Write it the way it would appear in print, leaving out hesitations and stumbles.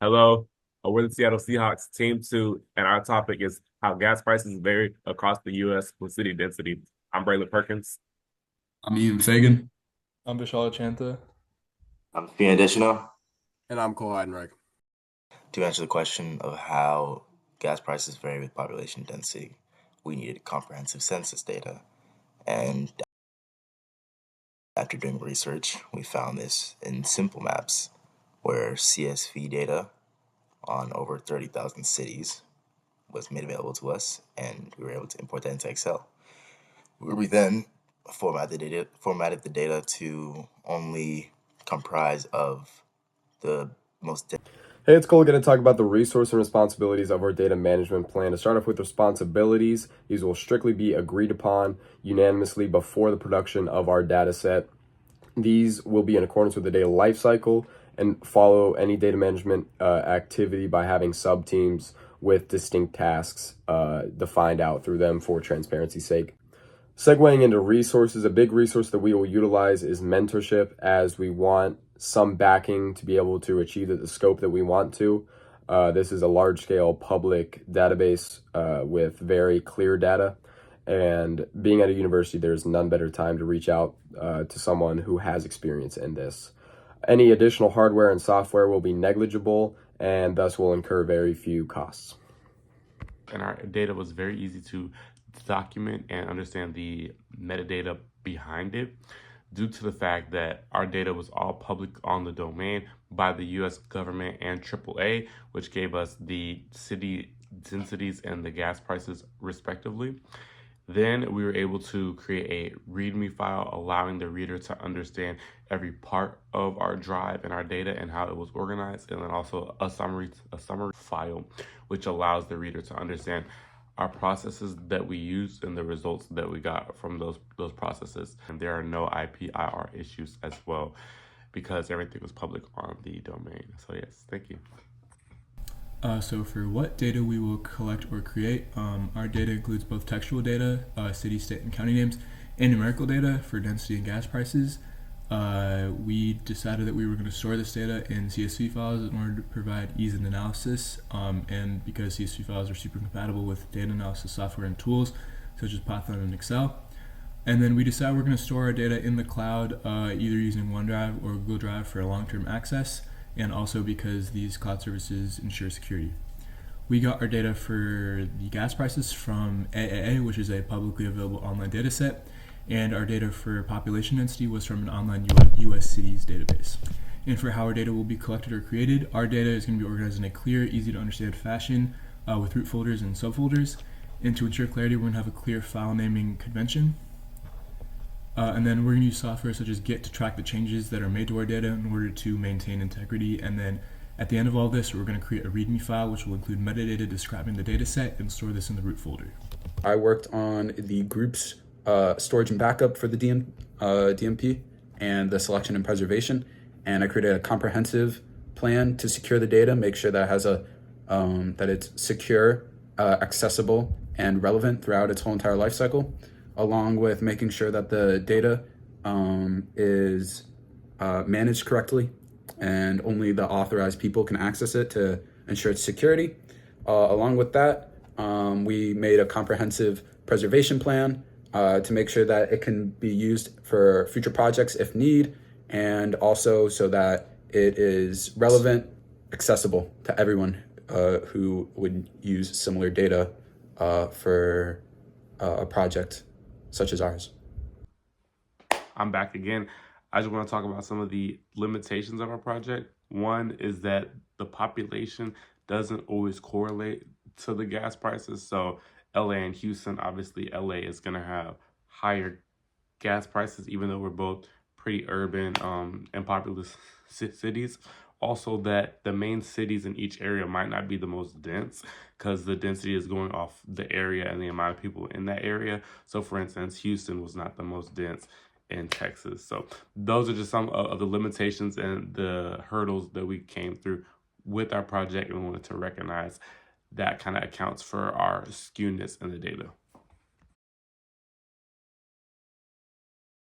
Hello, we're the Seattle Seahawks, Team 2, and our topic is how gas prices vary across the U.S. with city density. I'm Braylon Perkins. I'm Ian Fagan. I'm Vishal Chanta. I'm being additional And I'm Cole Heidenreich. to answer the question of how gas prices vary with population density. We needed comprehensive census data, and after doing research, we found this in simple maps, where CSV data on over 30,000 cities was made available to us, and we were able to import that into Excel. We then formatted the data to only comprise of the most. Hey, it's Cole going to talk about the resource and responsibilities of our data management plan. To start off with responsibilities, these will strictly be agreed upon unanimously before the production of our data set. These will be in accordance with the data lifecycle and follow any data management activity by having sub-teams with distinct tasks defined out through them for transparency's sake. Segueing into resources, a big resource that we will utilize is mentorship, as we want some backing to be able to achieve the scope that we want to. This is a large-scale public database with very clear data, and being at a university, there's none better time to reach out to someone who has experience in this. Any additional hardware and software will be negligible and thus will incur very few costs. And our data was very easy to document and understand the metadata behind it, due to the fact that our data was all public on the domain by the U.S. government and AAA, which gave us the city densities and the gas prices respectively. Then we were able to create a README file, allowing the reader to understand every part of our drive and our data and how it was organized, and then also a summary file, which allows the reader to understand our processes that we use and the results that we got from those processes. And there are no IPIR issues as well, because everything was public on the domain. So yes, thank you. So for what data we will collect or create, our data includes both textual data, city, state, and county names, and numerical data for density and gas prices. We decided that we were going to store this data in CSV files in order to provide ease in analysis, and because CSV files are super compatible with data analysis software and tools such as Python and Excel. And then we decided we're going to store our data in the cloud, either using OneDrive or Google Drive for long-term access, and also because these cloud services ensure security. We got our data for the gas prices from AAA, which is a publicly available online data set, and our data for population density was from an online US cities database. And for how our data will be collected or created, our data is going to be organized in a clear, easy to understand fashion with root folders and subfolders. And to ensure clarity, we're going to have a clear file naming convention. And then we're going to use software such as Git to track the changes that are made to our data in order to maintain integrity. And then at the end of all this, we're going to create a README file, which will include metadata describing the data set and store this in the root folder. I worked on the group's storage and backup for the DMP and the selection and preservation. And I created a comprehensive plan to secure the data, make sure that it has that it's secure, accessible, and relevant throughout its whole entire life cycle, along with making sure that the data is managed correctly and only the authorized people can access it to ensure its security. Along with that, we made a comprehensive preservation plan to make sure that it can be used for future projects if need, and also so that it is relevant, accessible to everyone who would use similar data for a project such as ours. I'm back again. I just want to talk about some of the limitations of our project. One is that the population doesn't always correlate to the gas prices. So LA and Houston, obviously LA is going to have higher gas prices, even though we're both pretty urban and populous cities. Also, that the main cities in each area might not be the most dense, because the density is going off the area and the amount of people in that area. So for instance, Houston was not the most dense in Texas. So those are just some of the limitations and the hurdles that we came through with our project, and we wanted to recognize that kind of accounts for our skewness in the data.